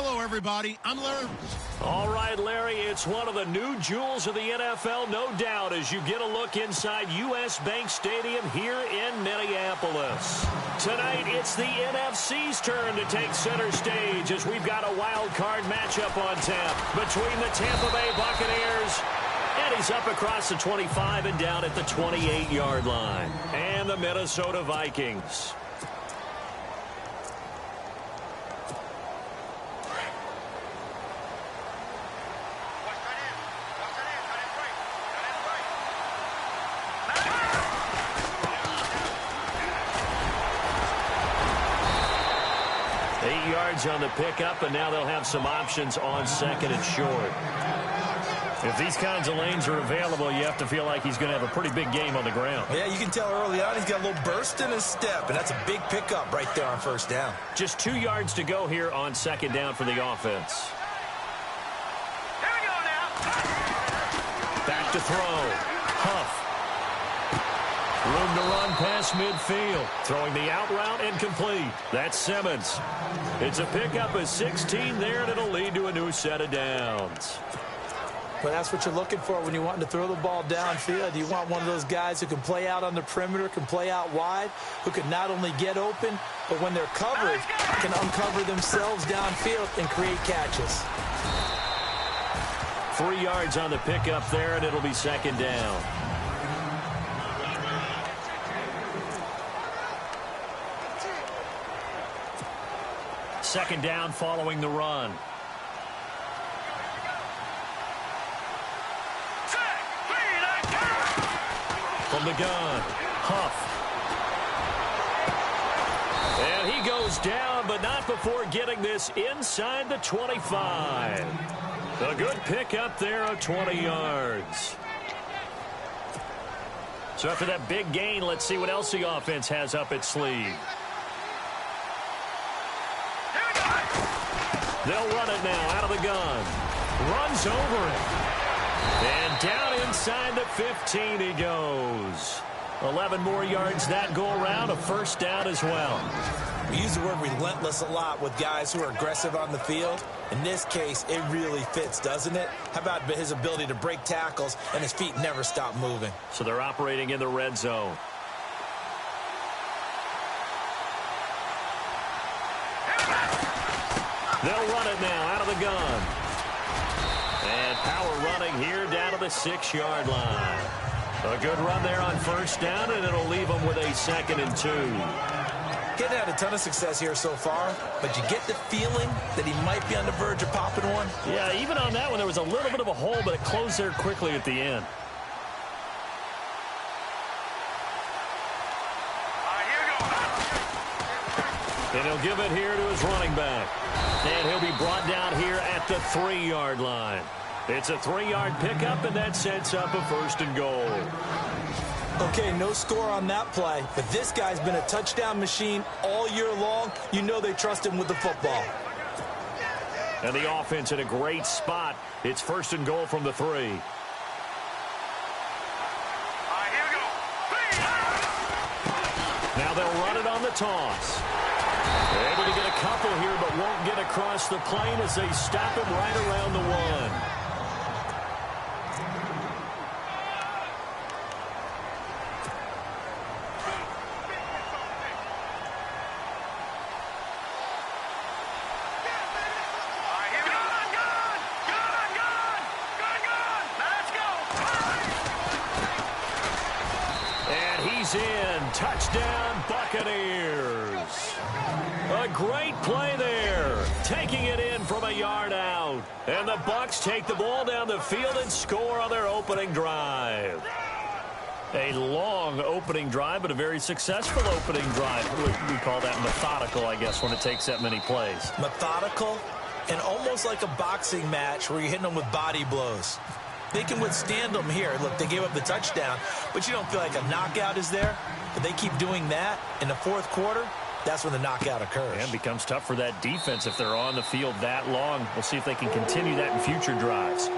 Hello, everybody. I'm Larry. All right, Larry, it's one of the new jewels of the NFL, no doubt, as you get a look inside U.S. Bank Stadium here in Minneapolis. Tonight, it's the NFC's turn to take center stage as we've got a wild card matchup on tap between the Tampa Bay Buccaneers, and he's up across the 25 and down at the 28-yard line, and the Minnesota Vikings. On the pickup, and now they'll have some options on second and short. If these kinds of lanes are available, you have to feel like he's going to have a pretty big game on the ground. Yeah, you can tell early on he's got a little burst in his step, and that's a big pickup right there on first down. Just 2 yards to go here on second down for the offense. Here we go now. Back to throw. Huff. Room to run past midfield. Throwing the out route incomplete. That's Simmons. It's a pickup of 16 there, and it'll lead to a new set of downs. Well, that's what you're looking for when you want to throw the ball downfield. You want one of those guys who can play out on the perimeter, can play out wide, who can not only get open, but when they're covered, can uncover themselves downfield and create catches. 3 yards on the pickup there, and it'll be second down. Second down following the run. From the gun, Huff. And he goes down, but not before getting this inside the 25. A good pickup there of 20 yards. So after that big gain, let's see what else the offense has up its sleeve. They'll run it now out of the gun. Runs over it. And down inside the 15 he goes. 11 more yards that go around, a first down as well. We use the word relentless a lot with guys who are aggressive on the field. In this case, it really fits, doesn't it? How about his ability to break tackles and his feet never stop moving? So they're operating in the red zone. They'll run it now out of the gun. And power running here down to the 6-yard line. A good run there on first down, and it'll leave them with a 2nd and 2. Getting had a ton of success here so far, but you get the feeling that he might be on the verge of popping one. Yeah, even on that one, there was a little bit of a hole, but it closed there quickly at the end. And he'll give it here to his running back. And he'll be brought down here at the 3-yard line. It's a 3-yard pickup, and that sets up a 1st and goal. Okay, no score on that play, but this guy's been a touchdown machine all year long. You know they trust him with the football. And the offense in a great spot. It's 1st and goal from the 3. Here we go. Now they'll run it on the toss. Able to get a couple here, but won't get across the plane as they stop him right around the 1. In. Touchdown, Buccaneers. A great play there. Taking it in from a yard out. And the Bucs take the ball down the field and score on their opening drive. A long opening drive, but a very successful opening drive. We call that methodical, I guess, when it takes that many plays. Methodical and almost like a boxing match where you're hitting them with body blows. They can withstand them here. Look, they gave up the touchdown, but you don't feel like a knockout is there. But they keep doing that in the 4th quarter. That's when the knockout occurs. And becomes tough for that defense if they're on the field that long. We'll see if they can continue that in future drives.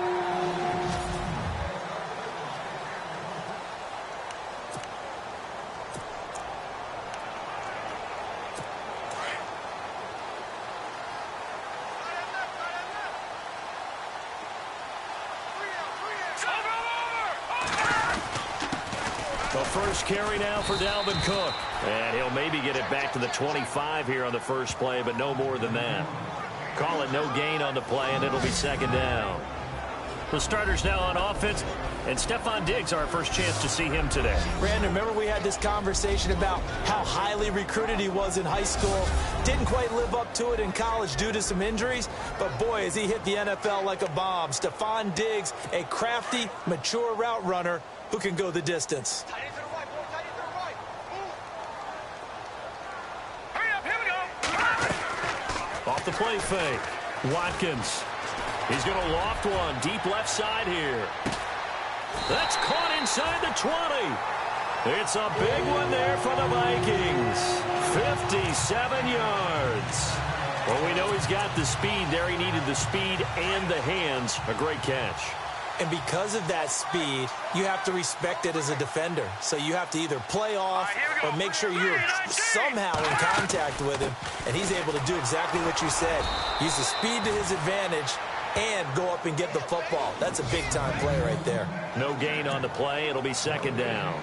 The first carry now for Dalvin Cook. And he'll maybe get it back to the 25 here on the first play, but no more than that. Call it no gain on the play, and it'll be second down. The starters now on offense, and Stephon Diggs, our first chance to see him today. Brandon, remember we had this conversation about how highly recruited he was in high school. Didn't quite live up to it in college due to some injuries, but boy, has he hit the NFL like a bomb. Stephon Diggs, a crafty, mature route runner who can go the distance. Off the play fake, Watkins. He's going to loft one deep left side here. That's caught inside the 20. It's a big one there for the Vikings. 57 yards. Well, we know he's got the speed there. He needed the speed and the hands. A great catch. And because of that speed, you have to respect it as a defender. So you have to either play off or make sure you're somehow in contact with him. And he's able to do exactly what you said. Use the speed to his advantage and go up and get the football. That's a big-time play right there. No gain on the play. It'll be second down.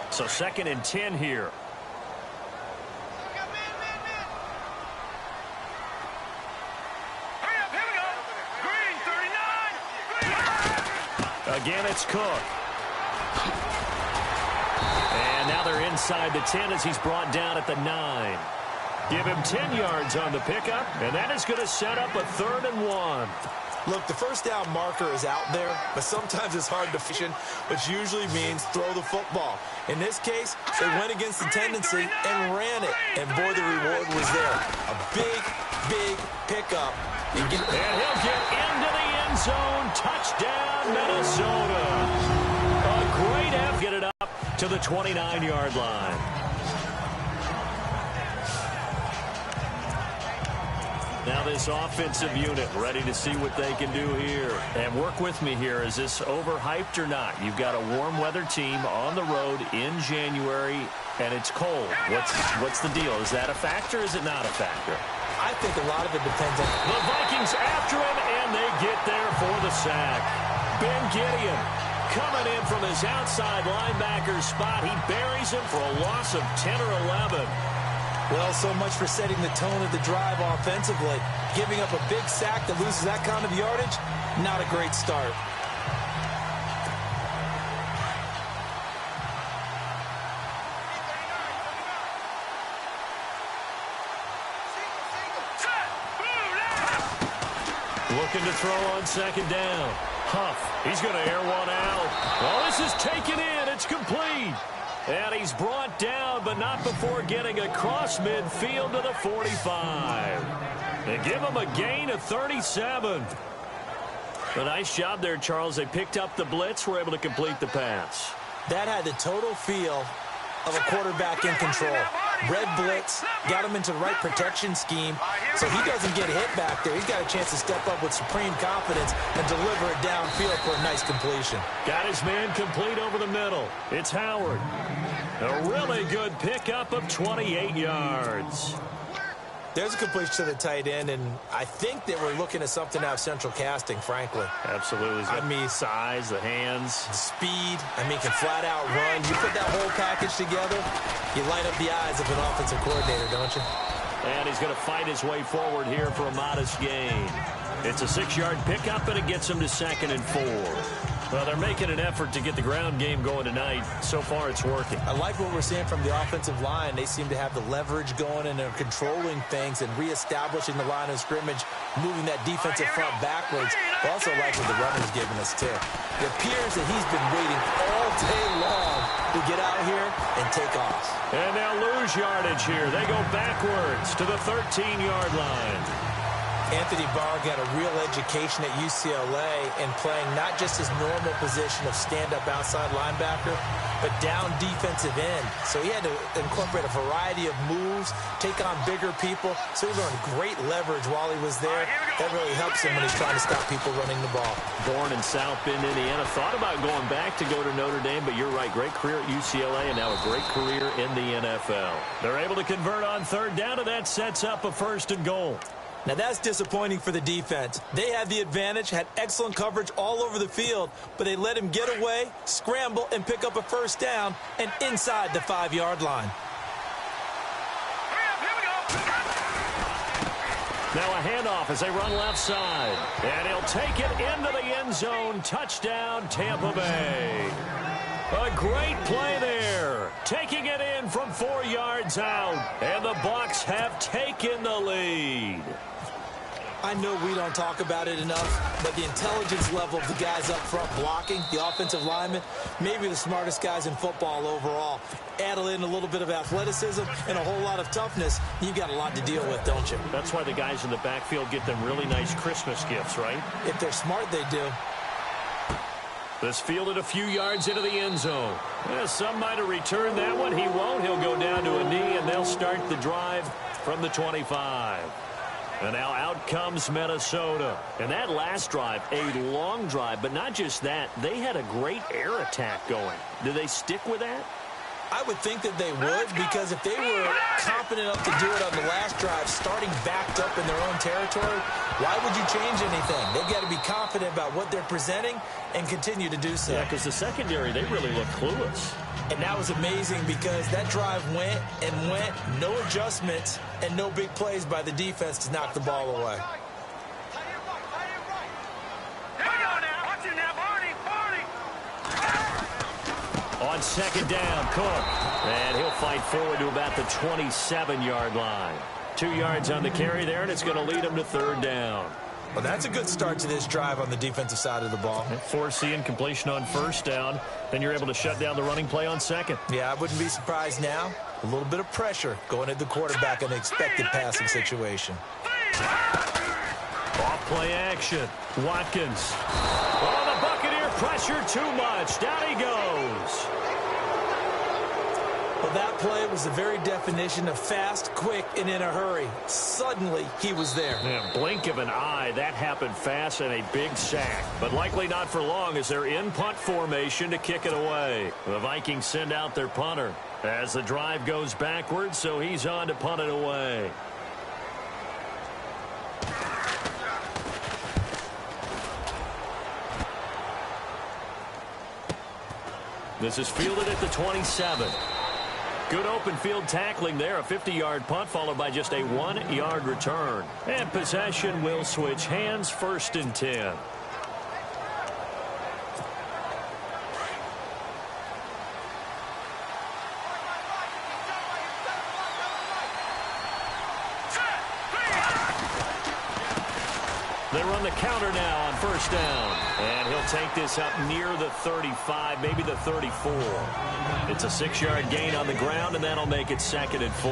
So 2nd and 10 here. Again, it's Cook. And now they're inside the 10 as he's brought down at the 9. Give him 10 yards on the pickup, and that is going to set up a 3rd and 1. Look, the first down marker is out there, but sometimes it's hard to fish, which usually means throw the football. In this case, they went against the tendency and ran it, and boy, the reward was there. A big, big pickup. And he'll get into the end zone. Touchdown, Minnesota. A great effort. Get it up to the 29-yard line. Now this offensive unit ready to see what they can do here. And work with me here. Is this overhyped or not? You've got a warm weather team on the road in January, and it's cold. What's the deal? Is that a factor or is it not a factor? I think a lot of it depends on... The Vikings after him, and they get there for the sack. Ben Gideon coming in from his outside linebacker spot. He buries him for a loss of 10 or 11. Well, so much for setting the tone of the drive offensively. Giving up a big sack that loses that kind of yardage, not a great start. Looking to throw on 2nd down. Huff, he's going to air one out. Well, this is taken in. It's complete. And he's brought down, but not before getting across midfield to the 45. They give him a gain of 37. A nice job there, Charles. They picked up the blitz, were able to complete the pass. That had the total feel of a quarterback in control. Red blitz, got him into the right protection scheme, so he doesn't get hit back there. He's got a chance to step up with supreme confidence and deliver it downfield for a nice completion. Got his man complete over the middle. It's Howard. A really good pickup of 28 yards. There's a completion to the tight end, and I think that we're looking at something out of central casting, frankly. Absolutely. I mean, size, the hands. The speed. I mean, can flat out run. You put that whole package together, you light up the eyes of an offensive coordinator, don't you? And he's going to fight his way forward here for a modest gain. It's a 6-yard pickup, and it gets him to 2nd and 4. Well, they're making an effort to get the ground game going tonight. So far, it's working. I like what we're seeing from the offensive line. They seem to have the leverage going, and they're controlling things and reestablishing the line of scrimmage, moving that defensive front backwards. I also like what the runner's giving us, too. It appears that he's been waiting all day long to get out here and take off. And they'll lose yardage here. They go backwards to the 13-yard line. Anthony Barr got a real education at UCLA in playing not just his normal position of stand-up outside linebacker, but down defensive end. So he had to incorporate a variety of moves, take on bigger people. So he learned great leverage while he was there. That really helps him when he's trying to stop people running the ball. Born in South Bend, Indiana. Thought about going back to go to Notre Dame, but you're right. Great career at UCLA and now a great career in the NFL. They're able to convert on 3rd down, and that sets up a 1st and goal. Now, that's disappointing for the defense. They had the advantage, had excellent coverage all over the field, but they let him get away, scramble, and pick up a first down, and inside the 5-yard line. Now a handoff as they run left side. And he'll take it into the end zone. Touchdown, Tampa Bay. A great play there. Taking it in from 4 yards out. And the Bucs have taken the lead. I know we don't talk about it enough, but the intelligence level of the guys up front blocking, the offensive linemen, maybe the smartest guys in football overall. Add in a little bit of athleticism and a whole lot of toughness, you've got a lot to deal with, don't you? That's why the guys in the backfield get them really nice Christmas gifts, right? If they're smart, they do. This fielded a few yards into the end zone. Some might have returned that one. He won't. He'll go down to a knee, and they'll start the drive from the 25. And now out comes Minnesota. And that last drive, a long drive, but not just that. They had a great air attack going. Did they stick with that? I would think that they would, because if they were confident enough to do it on the last drive, starting backed up in their own territory, why would you change anything? They've got to be confident about what they're presenting and continue to do so. Yeah, because the secondary, they really look clueless. And that was amazing because that drive went and went, no adjustments, and no big plays by the defense to knock the ball away. On second down, Cook. And he'll fight forward to about the 27-yard line. 2 yards on the carry there, and it's going to lead him to third down. Well, that's a good start to this drive on the defensive side of the ball. Forcing completion on first down. Then you're able to shut down the running play on second. Yeah, I wouldn't be surprised now. A little bit of pressure going at the quarterback in an expected passing situation. Off play action. Watkins. Oh, the Buccaneer pressure too much. Down he goes. Well, that play was the very definition of fast, quick, and in a hurry. Suddenly, he was there. Yeah, blink of an eye. That happened fast and a big sack. But likely not for long as they're in punt formation to kick it away. The Vikings send out their punter as the drive goes backwards, so he's on to punt it away. This is fielded at the 27. Good open field tackling there. A 50-yard punt followed by just a 1-yard return. And possession will switch hands, 1st and 10. They run the counter now on first down. And he'll take this up near the 35, maybe the 34. It's a 6-yard gain on the ground, and that'll make it 2nd and 4.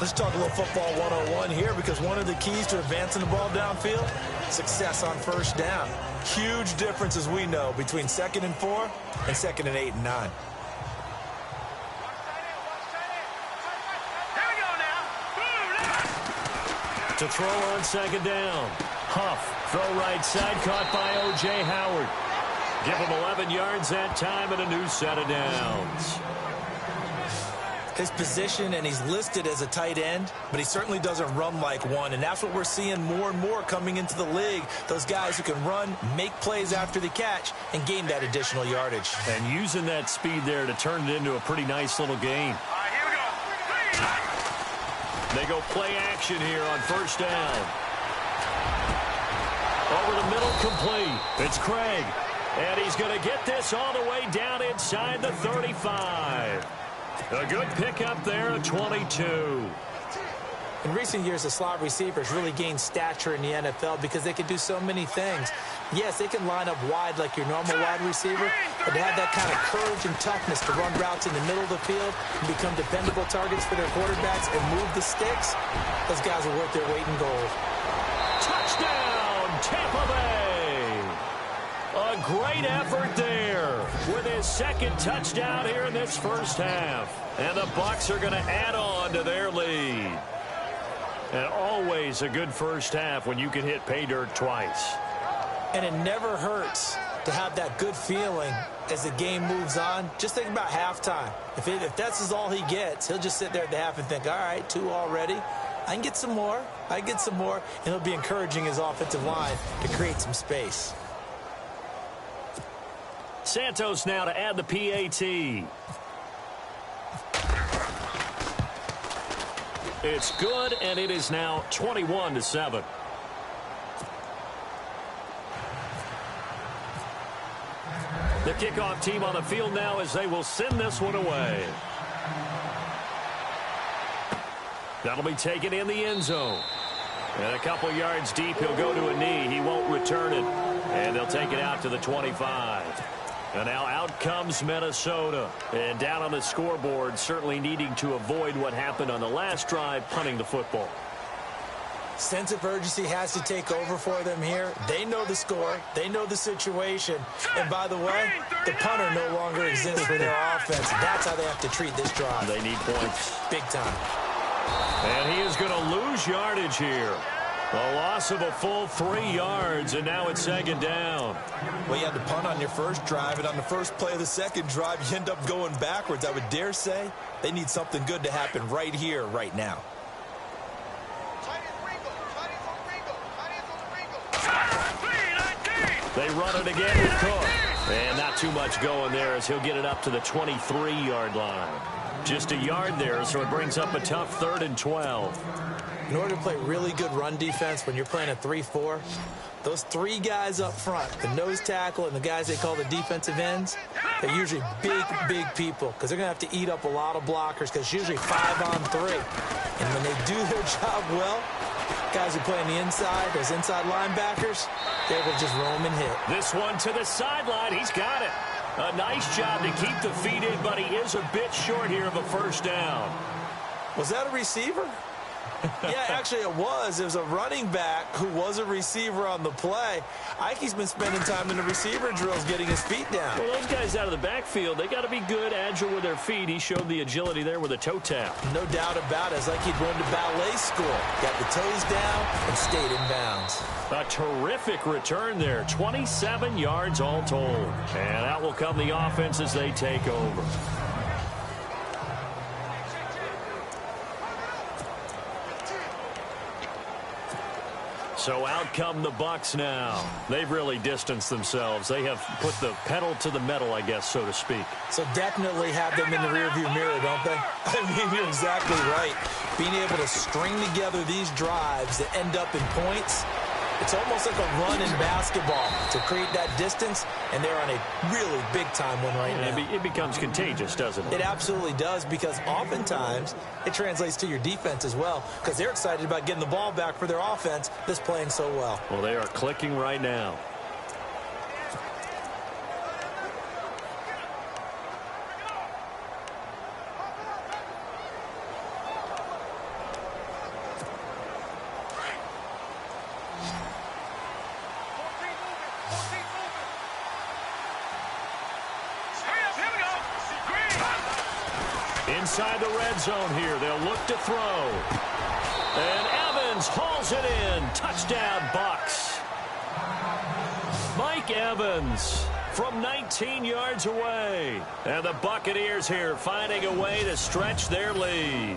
Let's talk a little football 101 here, because one of the keys to advancing the ball downfield, success on first down. Huge difference, as we know, between 2nd and 4 and 2nd and 8 and 9. To throw on 2nd down. Huff, throw right side, caught by O.J. Howard. Give him 11 yards that time and a new set of downs. His position, and he's listed as a tight end, but he certainly doesn't run like one, and that's what we're seeing more and more coming into the league. Those guys who can run, make plays after the catch, and gain that additional yardage. And using that speed there to turn it into a pretty nice little gain. Here we go. They go play action here on first down. Over the middle, complete. It's Craig. And he's going to get this all the way down inside the 35. A good pickup there at 22. In recent years, the slot receivers really gained stature in the NFL because they can do so many things. Yes, they can line up wide like your normal wide receiver, but to have that kind of courage and toughness to run routes in the middle of the field and become dependable targets for their quarterbacks and move the sticks, those guys are worth their weight in gold. Touchdown, Tampa Bay! A great effort there with his 2nd touchdown here in this first half. And the Bucs are going to add on to their lead. And always a good first half when you can hit pay dirt twice. And it never hurts to have that good feeling as the game moves on. Just think about halftime. If that's all he gets, he'll just sit there at the half and think, all right, 2 already. I can get some more. And it'll be encouraging his offensive line to create some space. Santos now to add the PAT. It's good, and it is now 21-7. The kickoff team on the field now as they will send this one away. That'll be taken in the end zone. And a couple yards deep, he'll go to a knee. He won't return it. And they'll take it out to the 25. And now out comes Minnesota. And down on the scoreboard, certainly needing to avoid what happened on the last drive, punting the football. Sense of urgency has to take over for them here. They know the score. They know the situation. And by the way, the punter no longer exists for their offense. That's how they have to treat this drive. They need points. Big time. And he is going to lose yardage here. A loss of a full 3 yards, and now it's second down. Well, you had to punt on your first drive, and on the first play of the second drive, you end up going backwards. I would dare say they need something good to happen right here, right now. They run it again with Cook. And not too much going there as he'll get it up to the 23-yard line. Just a yard there, so it brings up a tough 3rd and 12. In order to play really good run defense when you're playing a 3-4, those 3 guys up front, the nose tackle and the guys they call the defensive ends, they're usually big people because they're going to have to eat up a lot of blockers because it's usually 5 on 3. And when they do their job well, guys who play on the inside, those inside linebackers, they're able to just roam and hit. This one to the sideline. He's got it. A nice job to keep the feet in, but he is a bit short here of a first down. Was that a receiver? Yeah, actually it was. It was a running back who was a receiver on the play. Ike's been spending time in the receiver drills getting his feet down. Well, those guys out of the backfield, they got to be good, agile with their feet. He showed the agility there with a toe tap. No doubt about it. It's like he'd run to ballet school. Got the toes down and stayed in bounds. A terrific return there. 27 yards all told. And out will come the offense as they take over. So out come the Bucs now. They've really distanced themselves. They have put the pedal to the metal, I guess, so to speak. So definitely have them in the rearview mirror, don't they? I mean, you're exactly right. Being able to string together these drives that end up in points, it's almost like a run in basketball to create that distance, and they're on a really big-time one right now. It becomes contagious, doesn't it? It absolutely does, because oftentimes it translates to your defense as well, because they're excited about getting the ball back for their offense that's playing so well. Well, they are clicking right now. Inside the red zone here, they'll look to throw. And Evans hauls it in. Touchdown, Bucs. Mike Evans from 19 yards away. And the Buccaneers here finding a way to stretch their lead.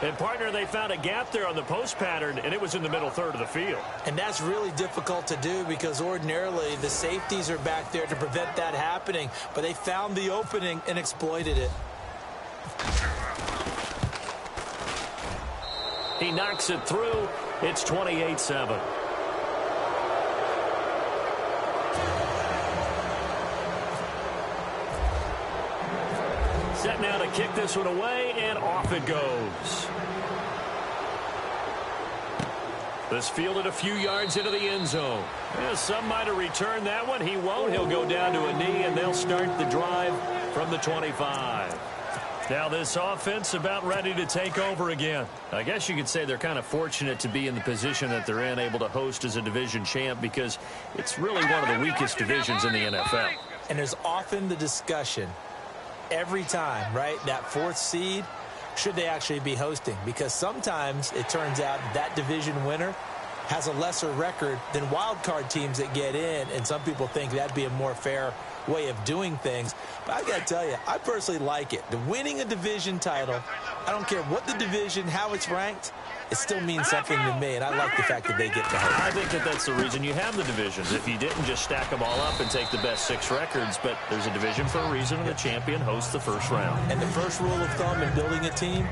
And, partner, they found a gap there on the post pattern, and it was in the middle third of the field. And that's really difficult to do because ordinarily the safeties are back there to prevent that happening. But they found the opening and exploited it. He knocks it through. It's 28-7. Set now to kick this one away, and off it goes. This fielded a few yards into the end zone. Yeah, some might have returned that one. He won't. He'll go down to a knee, and they'll start the drive from the 25. Now this offense about ready to take over again. I guess you could say they're kind of fortunate to be in the position that they're in, able to host as a division champ, because it's really one of the weakest divisions in the NFL. And there's often the discussion every time, right, that 4th seed, should they actually be hosting? Because sometimes it turns out that division winner has a lesser record than wild card teams that get in, and some people think that'd be a more fair way of doing things. But I got to tell you, I personally like it. The winning a division title, I don't care what the division, how it's ranked, it still means something to me, and I like the fact that they get to host. I think that that's the reason you have the divisions. If you didn't just stack them all up and take the best 6 records, but there's a division for a reason, and the champion hosts the first round. And the first rule of thumb in building a team,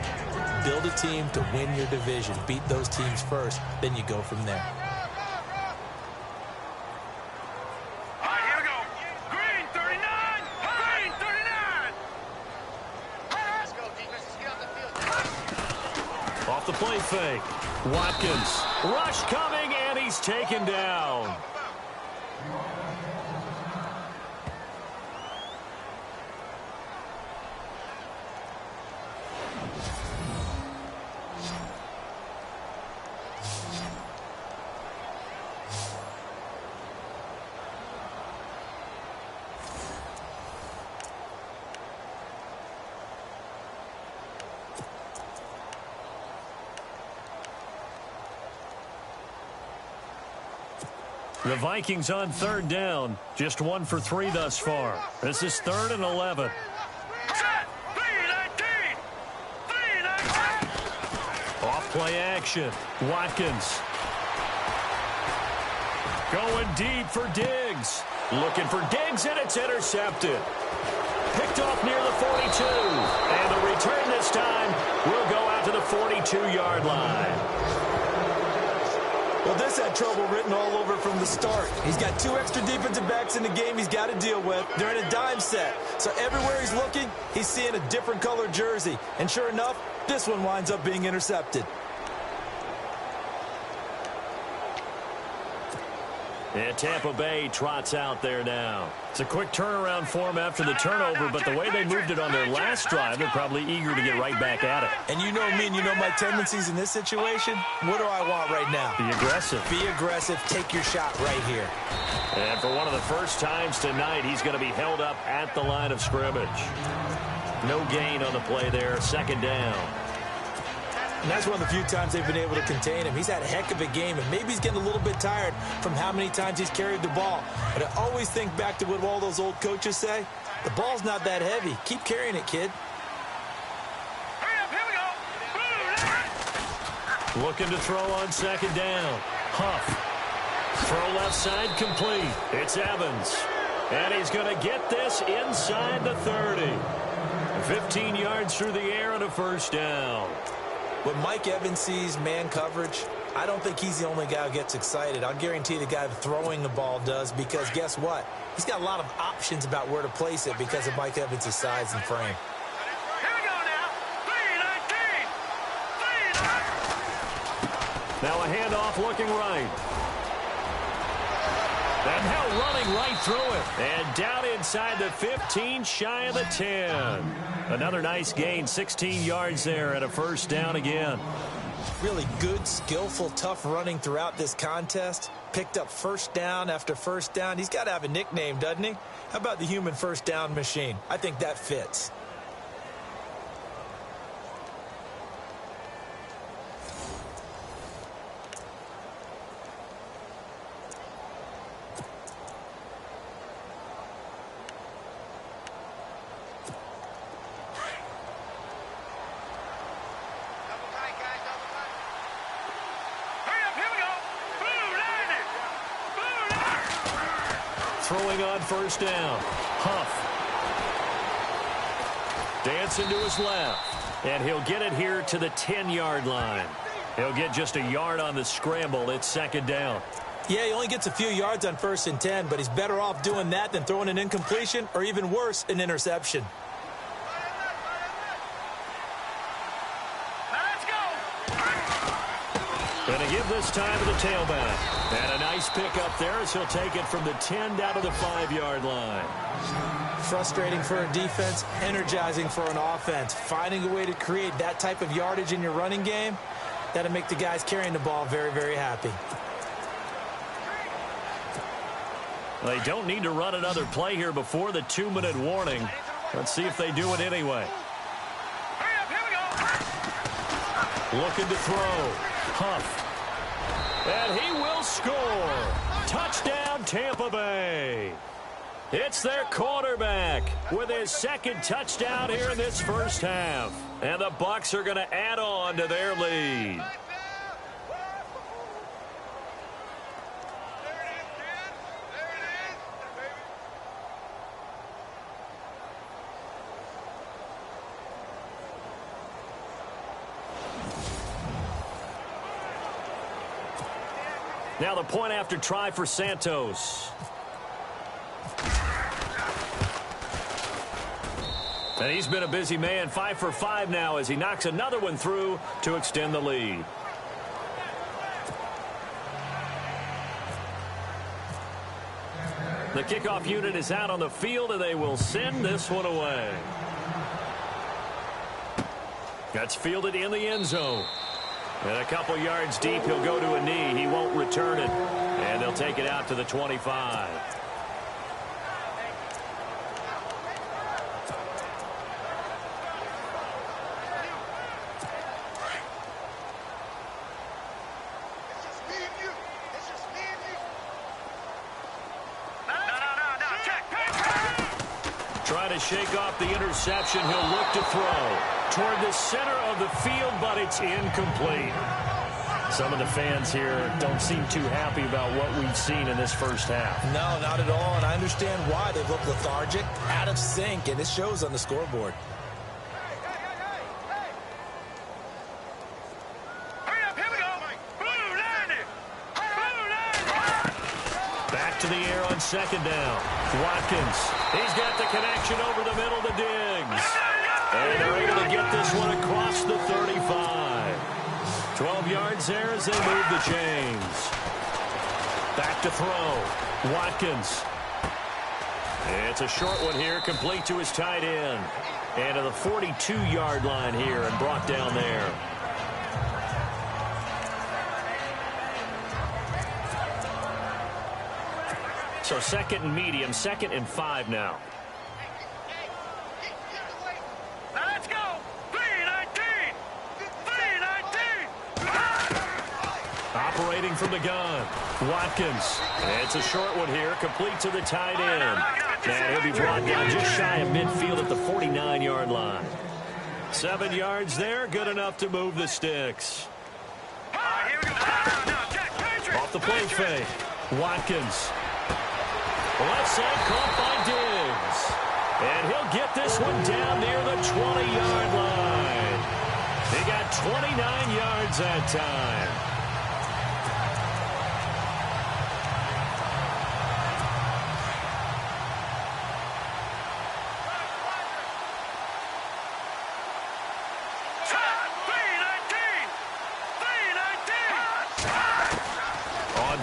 build a team to win your division. Beat those teams first, then you go from there. All right, here we go. Green 39. Green 39. Let's go, defense. Let's get off the field. Off the play fake. Watkins. Rush coming, and he's taken down. The Vikings on 3rd down. Just 1 for 3 thus far. This is 3rd and 11. Set. 3-19. 3-19. Off play action. Watkins. Going deep for Diggs. Looking for Diggs, and it's intercepted. Picked off near the 42. And the return this time will go out to the 42-yard line. Well, this had trouble written all over from the start. He's got 2 extra defensive backs in the game he's got to deal with. They're in a dime set. So everywhere he's looking, he's seeing a different color jersey. And sure enough, this one winds up being intercepted. And Tampa Bay trots out there now. It's a quick turnaround for them after the turnover, but the way they moved it on their last drive, they're probably eager to get right back at it. And you know me and you know my tendencies in this situation. What do I want right now? Be aggressive. Be aggressive. Take your shot right here. And for one of the first times tonight, he's going to be held up at the line of scrimmage. No gain on the play there. 2nd down. And that's one of the few times they've been able to contain him. He's had a heck of a game, and maybe he's getting a little bit tired from how many times he's carried the ball. But I always think back to what all those old coaches say. The ball's not that heavy. Keep carrying it, kid. Hurry up, here we go. Looking to throw on 2nd down. Huff. Throw left side complete. It's Evans. And he's going to get this inside the 30. 15 yards through the air and a 1st down. When Mike Evans sees man coverage, I don't think he's the only guy who gets excited. I'll guarantee the guy throwing the ball does, because guess what? He's got a lot of options about where to place it because of Mike Evans' size and frame. Here we go now. 3-19. 3-19. Now a handoff looking right. And now running right through it. And down inside the 15, shy of the 10. Another nice gain, 16 yards there and a 1st down again. Really good, skillful, tough running throughout this contest. Picked up 1st down after 1st down. He's got to have a nickname, doesn't he? How about the human 1st down machine? I think that fits. Throwing on 1st down. Huff. Dancing to his left. And he'll get it here to the 10-yard line. He'll get just a yard on the scramble. It's 2nd down. Yeah, he only gets a few yards on 1st and 10, but he's better off doing that than throwing an incompletion or, even worse, an interception. Going to give this time to the tailback. And a nice pickup there as he'll take it from the 10 down to the 5-yard line. Frustrating for a defense, energizing for an offense. Finding a way to create that type of yardage in your running game, that'll make the guys carrying the ball very, very happy. They don't need to run another play here before the 2-minute warning. Let's see if they do it anyway. Looking to throw. Huff. And he will score. Touchdown, Tampa Bay. It's their quarterback with his second touchdown here in this first half. And the Bucs are going to add on to their lead. Now the point after try for Santos. And he's been a busy man, 5 for 5 now as he knocks another one through to extend the lead. The kickoff unit is out on the field, and they will send this one away. That's fielded in the end zone. And a couple yards deep, he'll go to a knee. He won't return it. And they'll take it out to the 25. Trying to shake off the interception. He'll look to throw toward the center of the field, but it's incomplete. Some of the fans here don't seem too happy about what we've seen in this first half. No, not at all, and I understand why. They've looked lethargic, out of sync, and it shows on the scoreboard. Hurry up, here we go. Blue 90. Blue 90. Back to the air on second down. Watkins, he's got the connection over the middle to Diggs. And they're able to get this one across the 35. 12 yards there as they move the chains. Back to throw. Watkins. It's a short one here, complete to his tight end. And to the 42-yard line here and brought down there. So second and medium, 2nd and 5 now. Let's go. 319. 319. Operating from the gun. Watkins. It's a short one here, complete to the tight end. And he'll be brought down just shy of midfield at the 49-yard line. 7 yards there, good enough to move the sticks. Here we go. Off the play fake. Watkins. Left side caught by Diggs. And he'll get this one down near the 20-yard line. He got 29 yards that time.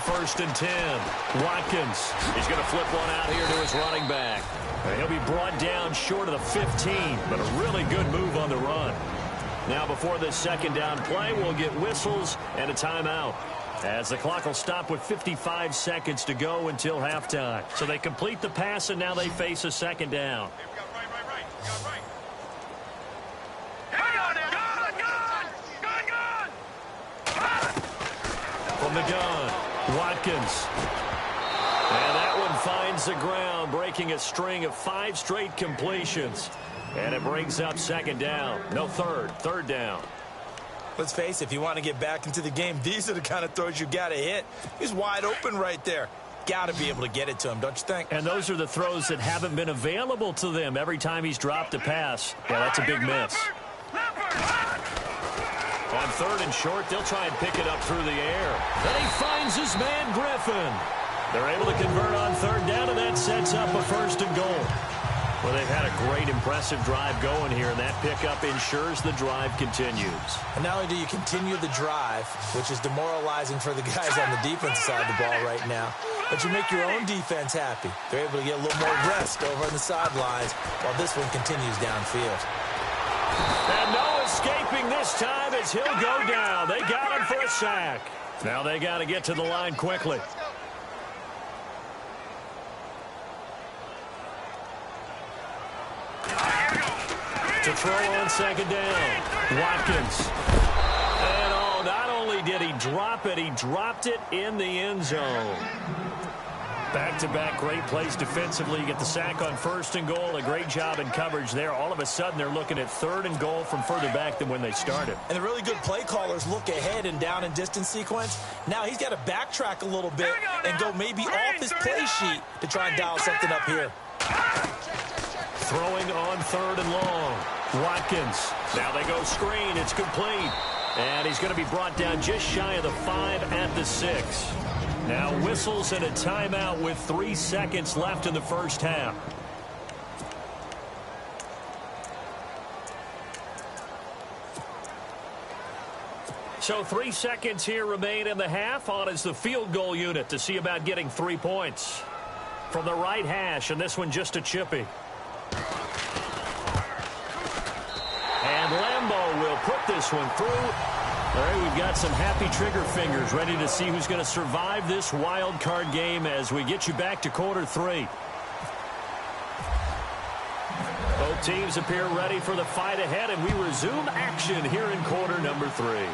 First and 10. Watkins. He's going to flip one out here to his running back. And he'll be brought down short of the 15, but a really good move on the run. Now before this second down play, we'll get whistles and a timeout, as the clock will stop with 55 seconds to go until halftime. So they complete the pass, and now they face a second down. From the gun. Watkins. And that one finds the ground, breaking a string of 5 straight completions. And it brings up second down. No, third down. Let's face it, if you want to get back into the game, these are the kind of throws you got to hit. He's wide open right there. Got to be able to get it to him, don't you think? And those are the throws that haven't been available to them every time he's dropped a pass. Yeah, that's a big miss. On third and short, they'll try and pick it up through the air. Then he finds his man, Griffin. They're able to convert on third down, and that sets up a first and goal. Well, they've had a great, impressive drive going here, and that pickup ensures the drive continues. And not only do you continue the drive, which is demoralizing for the guys on the defensive side of the ball right now, but you make your own defense happy. They're able to get a little more rest over on the sidelines while this one continues downfield. And no escaping this time as he'll go down. They got him for a sack. Now they got to get to the line quickly. To throw on second down. Watkins. And not only did he drop it, he dropped it in the end zone. Back-to-back great plays defensively. You get the sack on 1st and goal. A great job in coverage there. All of a sudden, they're looking at 3rd and goal from further back than when they started. And the really good play callers look ahead and down and distance sequence. Now he's got to backtrack a little bit and go maybe off his play sheet to try and dial something up here. Throwing on 3rd and long. Watkins. Now they go screen. It's complete. And he's going to be brought down just shy of the 5 at the 6. Now whistles and a timeout with 3 seconds left in the first half. So 3 seconds here remain in the half. On is the field goal unit to see about getting 3 points. From the right hash, and this one just a chippy. And Lambeau will put this one through. All right, we've got some happy trigger fingers ready to see who's going to survive this wild card game as we get you back to quarter 3. Both teams appear ready for the fight ahead, and we resume action here in quarter number 3.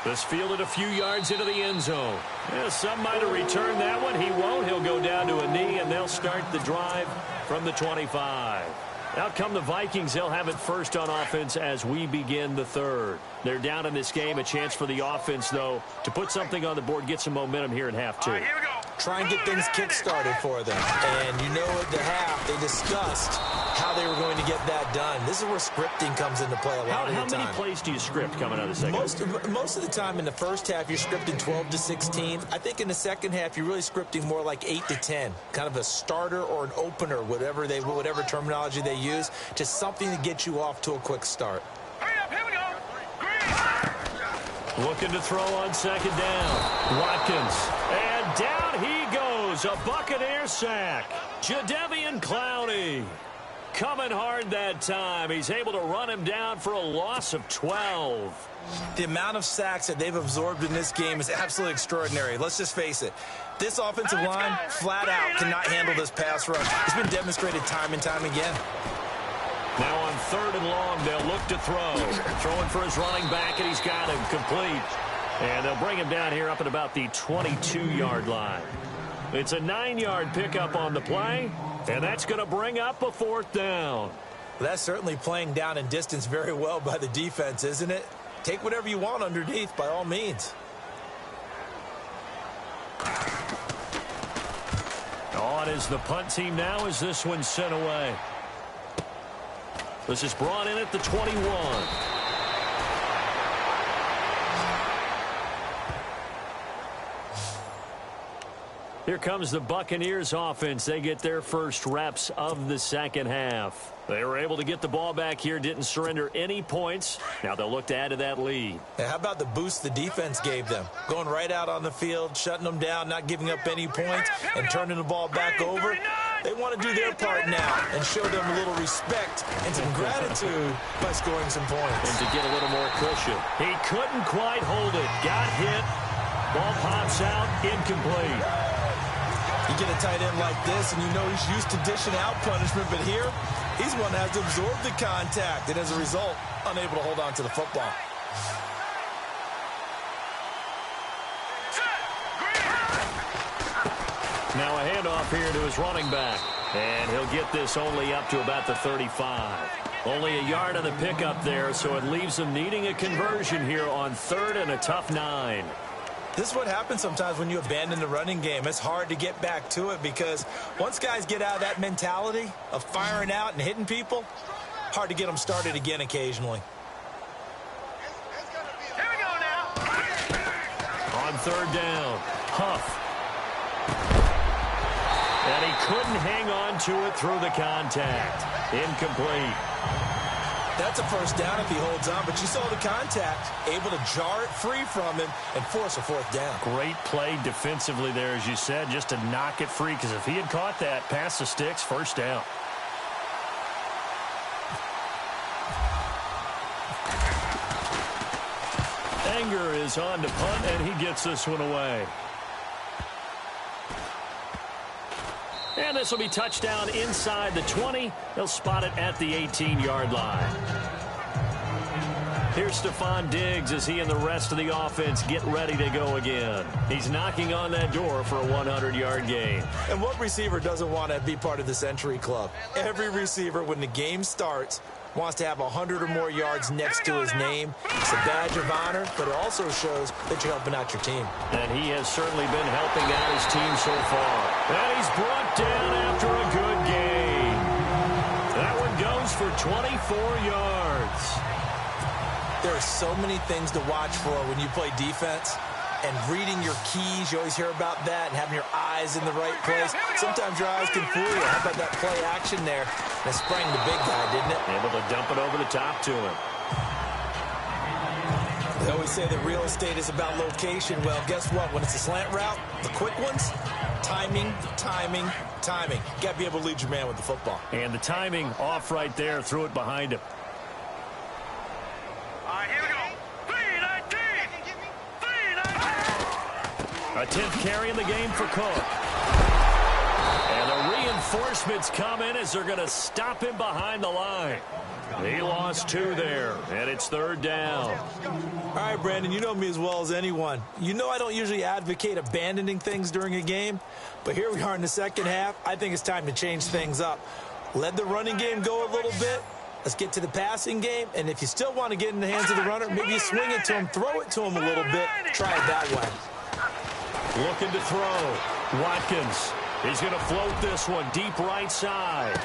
This fielded a few yards into the end zone. Yeah, some might have returned that one. He won't. He'll go down to a knee, and they'll start the drive from the 25. Out come the Vikings. They'll have it first on offense as we begin the 3rd. They're down in this game. A chance for the offense, though, to put something on the board, get some momentum here in half 2. Here we go. Try and get things kick-started for them. And you know at the half, they discussed how they were going to get that done. This is where scripting comes into play a lot of the time. How many plays do you script coming out of the second? Most of the time in the first half, you're scripting 12 to 16. I think in the second half, you're really scripting more like 8 to 10. Kind of a starter or an opener, whatever terminology they use. Just something to get you off to a quick start. Hurry up, here we go. Green. Looking to throw on 2nd down. Watkins. And down he goes. A Buccaneer sack. Jadeveon Clowney. Coming hard that time. He's able to run him down for a loss of 12. The amount of sacks that they've absorbed in this game is absolutely extraordinary. Let's just face it. This offensive line, flat out, cannot handle this pass rush. It's been demonstrated time and time again. Now on 3rd and long, they'll look to throw. Throwing for his running back, and he's got him complete. And they'll bring him down here up at about the 22-yard line. It's a 9-yard pickup on the play, and that's going to bring up a 4th down. Well, that's certainly playing down in distance very well by the defense, isn't it? Take whatever you want underneath, by all means. On is the punt team now as this one's sent away. This is brought in at the 21. Here comes the Buccaneers offense. They get their first reps of the second half. They were able to get the ball back here, didn't surrender any points. Now they'll look to add to that lead. And how about the boost the defense gave them? Going right out on the field, shutting them down, not giving up any points, and turning the ball back over. They want to do their part now and show them a little respect and some gratitude by scoring some points. And to get a little more cushion. He couldn't quite hold it. Got hit. Ball pops out. Incomplete. You get a tight end like this, and you know he's used to dishing out punishment, but here, he's one that has to absorb the contact, and as a result, unable to hold on to the football. Now a handoff here to his running back, and he'll get this only up to about the 35. Only a yard on the pickup there, so it leaves them needing a conversion here on 3rd and a tough 9. This is what happens sometimes when you abandon the running game. It's hard to get back to it because once guys get out of that mentality of firing out and hitting people, hard to get them started again occasionally. Here we go now. On 3rd down, Huff. And he couldn't hang on to it through the contact. Incomplete. That's a first down if he holds on, but you saw the contact, able to jar it free from him and force a 4th down. Great play defensively there, as you said, just to knock it free, because if he had caught that, pass the sticks, first down. Anger is on to punt, and he gets this one away. And this will be touchdown inside the 20. They'll spot it at the 18-yard line. Here's Stephon Diggs as he and the rest of the offense get ready to go again. He's knocking on that door for a 100-yard gain. And what receiver doesn't want to be part of the Century Club? Every receiver, when the game starts, wants to have 100 or more yards next to his name. It's a badge of honor, but it also shows that you're helping out your team. And he has certainly been helping out his team so far. And he's brought down after a good gain. That one goes for 24 yards. There are so many things to watch for when you play defense. And reading your keys, you always hear about that, and having your eyes in the right place. Sometimes your eyes can fool you. How about that play action there? And it sprang the big guy, didn't it? Able to dump it over the top to him. They always say that real estate is about location. Well, guess what? When it's a slant route, the quick ones, timing, timing, timing. You got to be able to lead your man with the football. And the timing off right there, threw it behind him. All right, here we go. 319. 319. A 10th carry in the game for Cook. And the reinforcements come in as they're going to stop him behind the line. He lost 2 there, and it's 3rd down. All right, Brandon, you know me as well as anyone. You know I don't usually advocate abandoning things during a game, but here we are in the second half. I think it's time to change things up. Let the running game go a little bit. Let's get to the passing game, and if you still want to get in the hands of the runner, maybe you swing it to him, throw it to him a little bit, try it that way. Looking to throw. Watkins. He's going to float this one deep right side.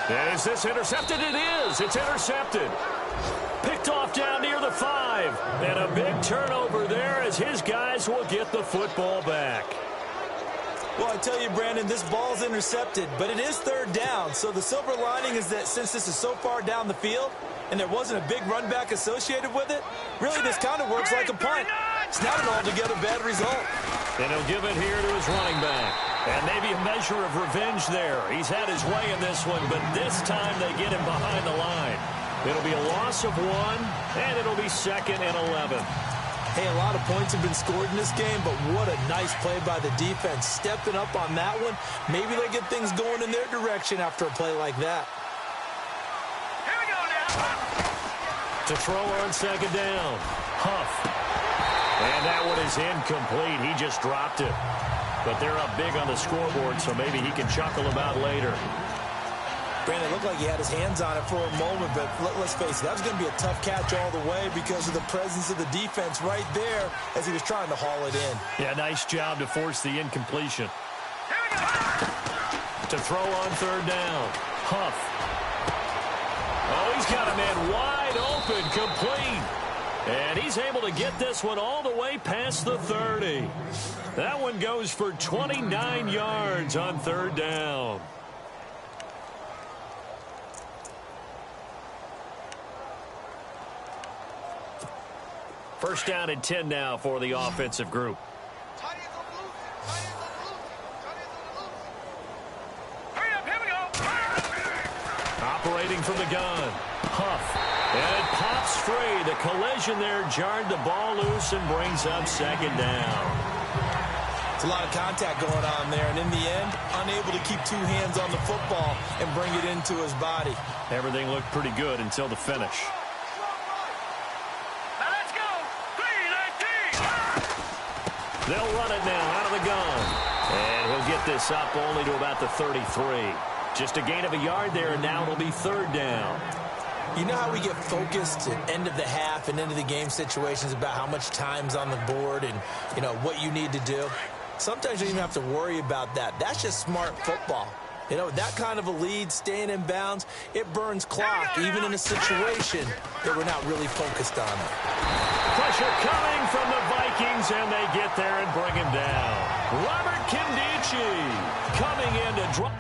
And is this intercepted? It is. It's intercepted. Picked off down near the 5. And a big turnover there as his guys will get the football back. Well, I tell you, Brandon, this ball's intercepted, but it is 3rd down. So the silver lining is that since this is so far down the field and there wasn't a big run back associated with it, really this kind of works like a punt. It's not an altogether bad result. And he'll give it here to his running back. And maybe a measure of revenge there. He's had his way in this one, but this time they get him behind the line. It'll be a loss of 1, and it'll be 2nd and 11. Hey, a lot of points have been scored in this game, but what a nice play by the defense. Stepping up on that one. Maybe they get things going in their direction after a play like that. Here we go now. To throw on 2nd down. Huff. And that one is incomplete. He just dropped it. But they're up big on the scoreboard, so maybe he can chuckle about later. Brandon, it looked like he had his hands on it for a moment, but let's face it, that was going to be a tough catch all the way because of the presence of the defense right there as he was trying to haul it in. Yeah, nice job to force the incompletion. Here we go. To throw on 3rd down. Huff. Oh, he's got a man wide open, complete. And he's able to get this one all the way past the 30. That one goes for 29 yards on 3rd down. First down and 10 now for the offensive group. Hurry up, here we go. Operating from the gun. Huff. And it pops free. The collision there jarred the ball loose and brings up 2nd down. It's a lot of contact going on there, and in the end, unable to keep 2 hands on the football and bring it into his body. Everything looked pretty good until the finish. Now let's go. 319. They'll run it now out of the gun. And he'll get this up only to about the 33. Just a gain of a yard there, and now it'll be 3rd down. You know how we get focused at end of the half and end of the game situations about how much time's on the board and, you know, what you need to do? Sometimes you don't even have to worry about that. That's just smart football. You know, that kind of a lead, staying in bounds, it burns clock, even in a situation that we're not really focused on it. Pressure coming from the Vikings, and they get there and bring him down. Robert Kindici coming in to drop.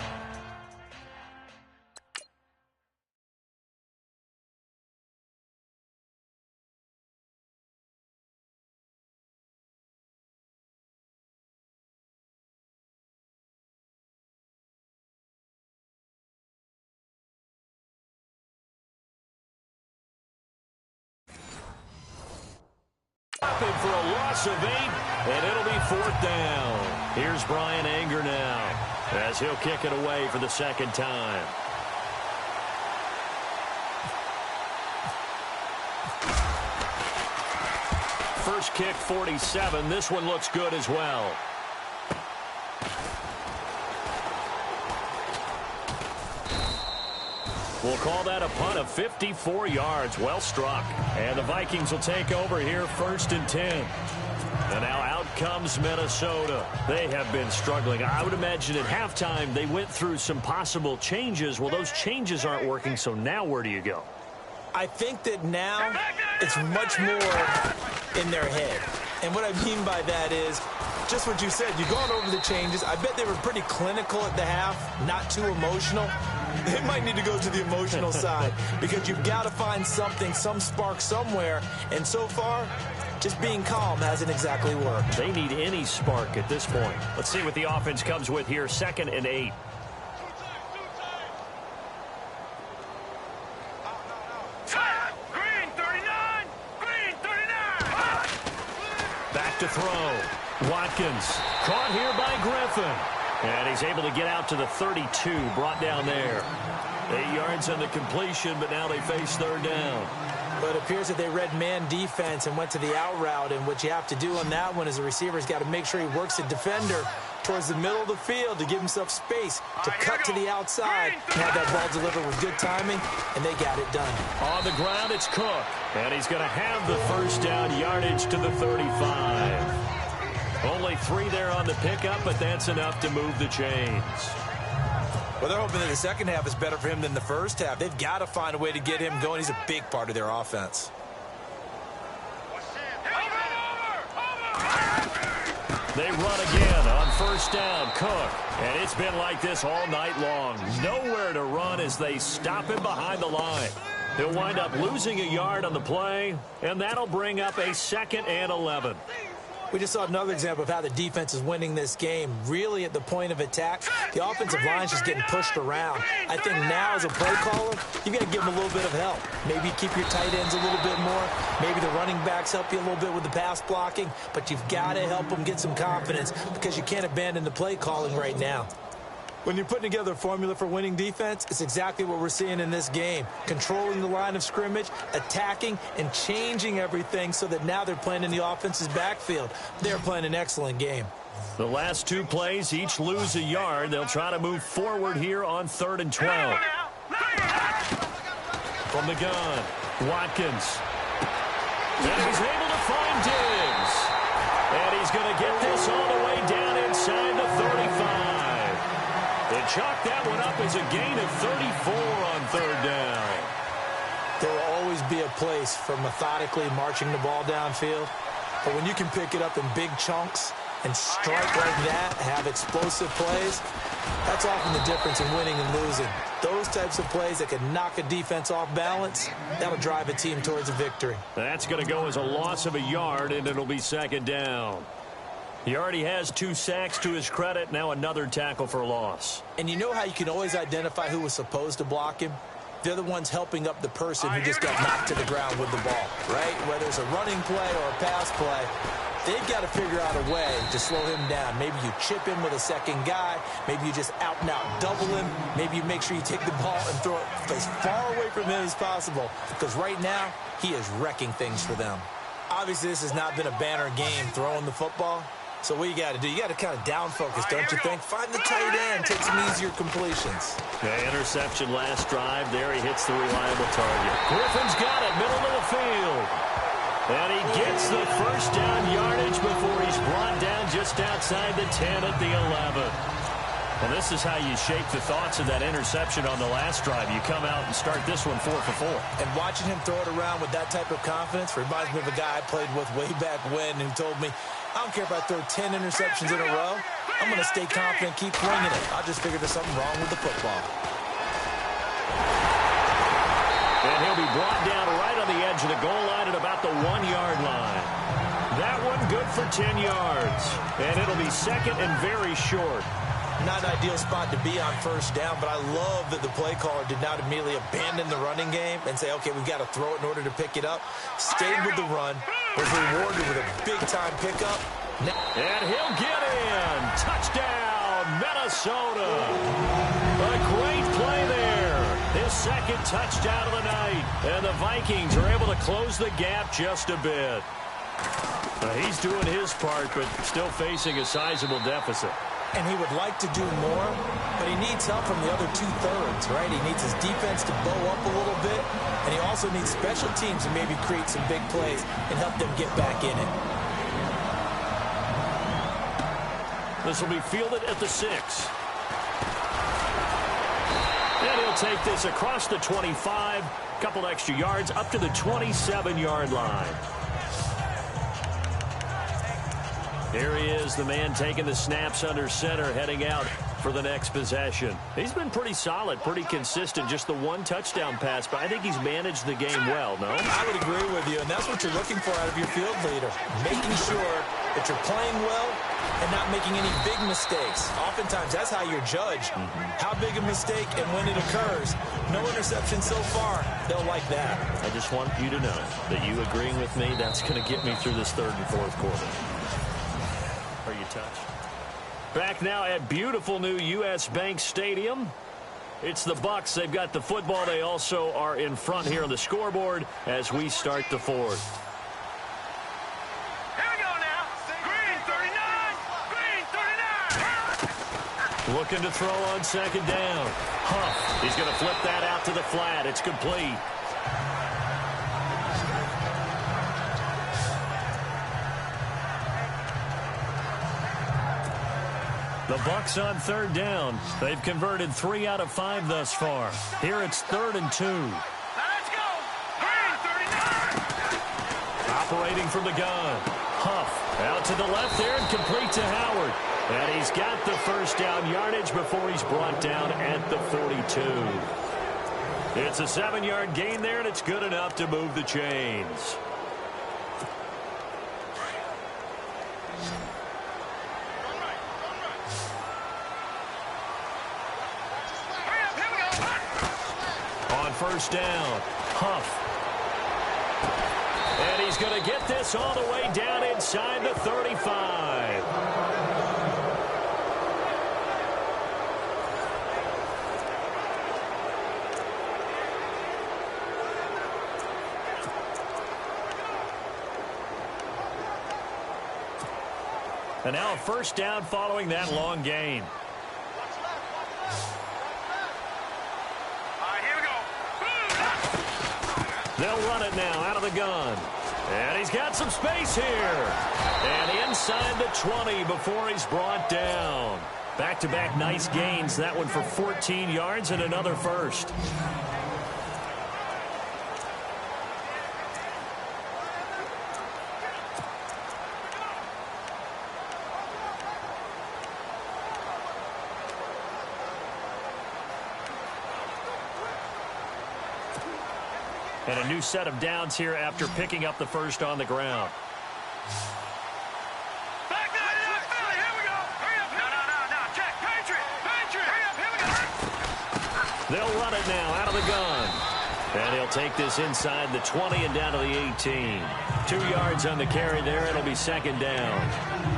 For a loss of 8, and it'll be 4th down. Here's Brian Anger now as he'll kick it away for the 2nd time. first kick 47. This one looks good as well. We'll call that a punt of 54 yards. Well struck. And the Vikings will take over here 1st and 10. And now out comes Minnesota. They have been struggling. I would imagine at halftime they went through some possible changes. Well, those changes aren't working, so now where do you go? I think that now it's much more in their head. And what I mean by that is just what you said. You're going over the changes. I bet they were pretty clinical at the half, not too emotional. They might need to go to the emotional side because you've got to find something, some spark somewhere. And so far, just being calm hasn't exactly worked. They need any spark at this point. Let's see what the offense comes with here. 2nd and 8. Green 39! Green 39! Back to throw. Watkins caught here by Griffin. And he's able to get out to the 32, brought down there. 8 yards on the completion, but now they face 3rd down. But it appears that they read man defense and went to the out route. And what you have to do on that one is the receiver's got to make sure he works the defender towards the middle of the field to give himself space to cut to the outside and have that ball delivered with good timing, and they got it done. On the ground, it's Cook. And he's going to have the 1st down, yardage to the 35. Only 3 there on the pickup, but that's enough to move the chains. Well, they're hoping that the second half is better for him than the first half. They've got to find a way to get him going. He's a big part of their offense. They run again on 1st down. Cook. And it's been like this all night long. Nowhere to run as they stop him behind the line. He'll wind up losing a yard on the play, and that'll bring up a 2nd and 11. We just saw another example of how the defense is winning this game. Really at the point of attack, the offensive line's just getting pushed around. I think now as a play caller, you've got to give them a little bit of help. Maybe keep your tight ends a little bit more. Maybe the running backs help you a little bit with the pass blocking. But you've got to help them get some confidence because you can't abandon the play calling right now. When you're putting together a formula for winning defense, it's exactly what we're seeing in this game. Controlling the line of scrimmage, attacking, and changing everything so that now they're playing in the offense's backfield. They're playing an excellent game. The last 2 plays each lose a yard. They'll try to move forward here on 3rd and 12. From the gun, Watkins. And he's able to find Diggs. And he's going to get this all the way down inside the 35. They chalk that one up as a gain of 34 on 3rd down. There will always be a place for methodically marching the ball downfield. But when you can pick it up in big chunks and strike like that, have explosive plays, that's often the difference in winning and losing. Those types of plays that can knock a defense off balance, that'll drive a team towards a victory. That's going to go as a loss of a yard, and it'll be 2nd down. He already has 2 sacks to his credit. Now another tackle for loss. And you know how you can always identify who was supposed to block him? They're the ones helping up the person who just got knocked to the ground with the ball, right? Whether it's a running play or a pass play, they've got to figure out a way to slow him down. Maybe you chip him with a second guy. Maybe you just out and out double him. Maybe you make sure you take the ball and throw it as far away from him as possible. Because right now, he is wrecking things for them. Obviously, this has not been a banner game throwing the football. So what you got to do, you got to kind of down focus, don't you think? Find the tight end, take some easier completions. Okay, interception last drive. There he hits the reliable target. Griffin's got it, middle of the field. And he gets the 1st down yardage before he's brought down just outside the 10 at the 11. Well, this is how you shape the thoughts of that interception on the last drive. You come out and start this one 4 for 4. And watching him throw it around with that type of confidence reminds me of a guy I played with way back when who told me, I don't care if I throw 10 interceptions in a row. I'm going to stay confident, keep winging it. I just figured there's something wrong with the football. And he'll be brought down right on the edge of the goal line at about the 1-yard line. That one good for 10 yards. And it'll be 2nd and very short. Not an ideal spot to be on 1st down, but I love that the play caller did not immediately abandon the running game and say, okay, we've got to throw it in order to pick it up. Stayed with the run, was rewarded with a big-time pickup. And he'll get in. Touchdown, Minnesota. A great play there. His 2nd touchdown of the night. And the Vikings are able to close the gap just a bit. He's doing his part, but still facing a sizable deficit. And he would like to do more, but he needs help from the other two-thirds, right? He needs his defense to bow up a little bit, and he also needs special teams to maybe create some big plays and help them get back in it. This will be fielded at the 6. And he'll take this across the 25, couple extra yards up to the 27-yard line. Here he is, the man taking the snaps under center, heading out for the next possession. He's been pretty solid, pretty consistent, just the one touchdown pass, but I think he's managed the game well, no? I would agree with you, and that's what you're looking for out of your field leader, making sure that you're playing well and not making any big mistakes. Oftentimes, that's how you're judged. How big a mistake and when it occurs. No interception so far. They'll like that. I just want you to know that you agreeing with me, that's going to get me through this third and fourth quarter. Are you touched? Back now at beautiful new U.S. Bank Stadium. It's the Bucs. They've got the football. They also are in front here on the scoreboard as we start the fourth. Here we go now. Green 39. Green 39. Looking to throw on second down. Huff. He's going to flip that out to the flat. It's complete. The Bucs on third down. They've converted 3 out of 5 thus far. Here it's 3rd and 2. Now let's go. Green 39. Operating from the gun. Huff out to the left there and complete to Howard. And he's got the first down yardage before he's brought down at the 42. It's a 7-yard gain there, and it's good enough to move the chains. First down. Huff. And he's going to get this all the way down inside the 35. And now a first down following that long gain. They'll run it now out of the gun. And he's got some space here. And inside the 20 before he's brought down. Back-to-back nice gains. That one for 14 yards and another first. And a new set of downs here after picking up the first on the ground. Back there, Philly, here we go. Hurry up. No. Check. Patriot. Hurry up, here we go. They'll run it now out of the gun. And he'll take this inside the 20 and down to the 18. 2 yards on the carry there. It'll be second down.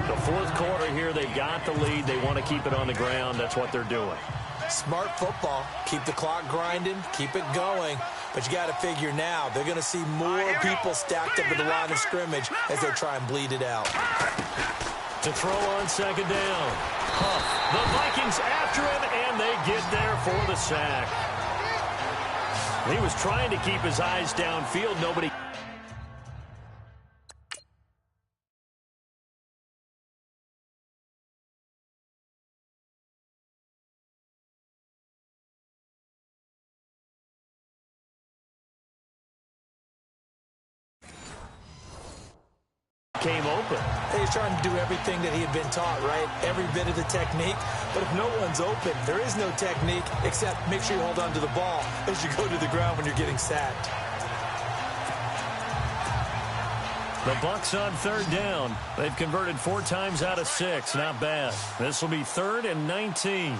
The fourth quarter here, they've got the lead. They want to keep it on the ground. That's what they're doing. Smart football. Keep the clock grinding. Keep it going. But you got to figure now, they're going to see more people stacked up at the line of scrimmage as they try and bleed it out. To throw on second down. Huff. The Vikings after him, and they get there for the sack. He was trying to keep his eyes downfield. Nobody... came open. He's trying to do everything that he had been taught, right? Every bit of the technique. But if no one's open, there is no technique except make sure you hold on to the ball as you go to the ground when you're getting sacked. The Bucs on third down. They've converted 4 times out of 6. Not bad. This will be 3rd and 19.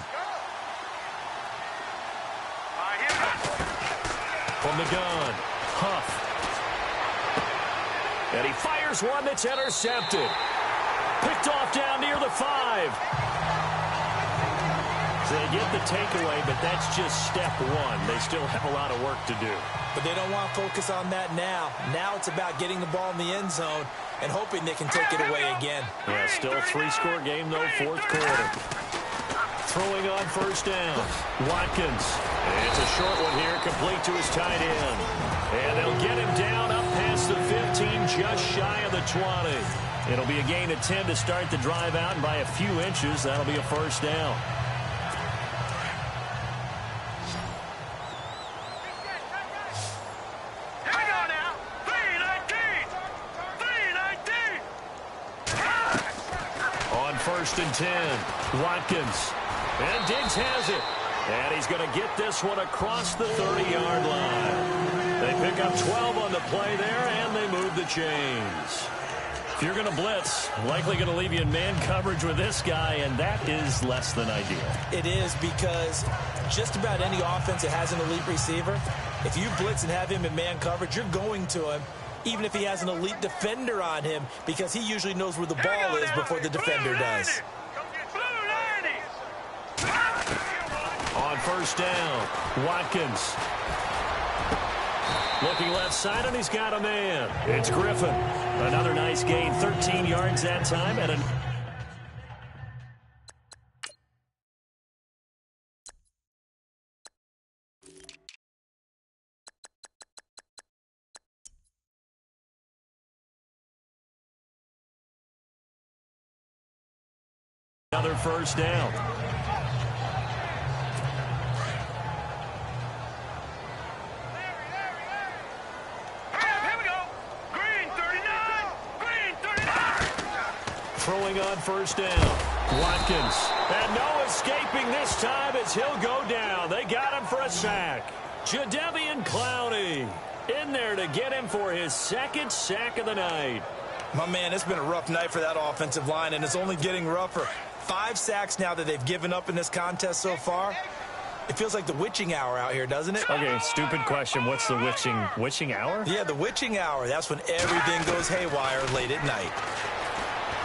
From the gun, Huff. And he fires one that's intercepted. Picked off down near the 5. So they get the takeaway, but that's just step one. They still have a lot of work to do. But they don't want to focus on that now. Now it's about getting the ball in the end zone and hoping they can take it away again. Yeah, still a three-score game, though, fourth quarter. Throwing on first down. Watkins. It's a short one here, complete to his tight end. And they'll get him down up past the 15, just shy of the 20. It'll be a gain of 10 to start the drive out, and by a few inches, that'll be a first down. Here we go now. 3-19. 3-19. On first and 10, Watkins. And Diggs has it. And he's going to get this one across the 30-yard line. They pick up 12 on the play there, and they move the chains. If you're going to blitz, likely going to leave you in man coverage with this guy, and that is less than ideal. It is, because just about any offense that has an elite receiver, if you blitz and have him in man coverage, you're going to him, even if he has an elite defender on him, because he usually knows where the ball is before the defender does. On first down, Watkins. Looking left side, and he's got a man. It's Griffin. Another nice gain, 13 yards that time. And another first down. Throwing on first down, Watkins. And no escaping this time as he'll go down. They got him for a sack. Jadeveon Clowney in there to get him for his second sack of the night. My man, it's been a rough night for that offensive line, and it's only getting rougher. 5 sacks now that they've given up in this contest so far. It feels like the witching hour out here, doesn't it? Okay, stupid question. What's the witching hour? Yeah, the witching hour. That's when everything goes haywire late at night.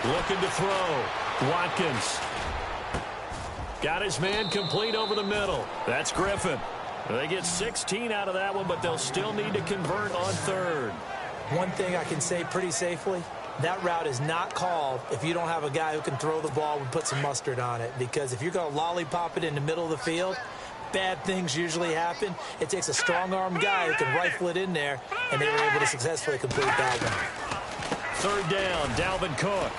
Looking to throw. Watkins. Got his man complete over the middle. That's Griffin. They get 16 out of that one, but they'll still need to convert on third. One thing I can say pretty safely, that route is not called if you don't have a guy who can throw the ball and put some mustard on it. Because if you're going to lollipop it in the middle of the field, bad things usually happen. It takes a strong-armed guy who can rifle it in there, and they were able to successfully complete that one. Third down, Dalvin Cook.